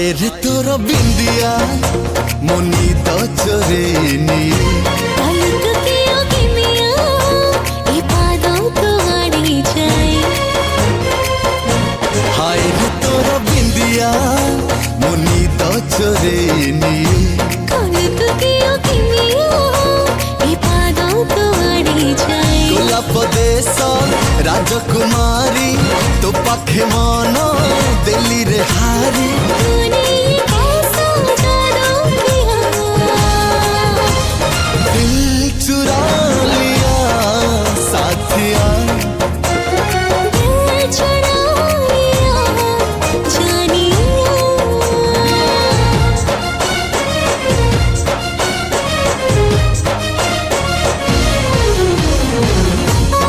हाय रे तोर बिंदिया मोनी तो चोरे निये हाय रे तोर बिंदिया मोनी तो चोरे निये गोलाप देश राजकुमारी तो पाखे मन दिल्ली रे हारी।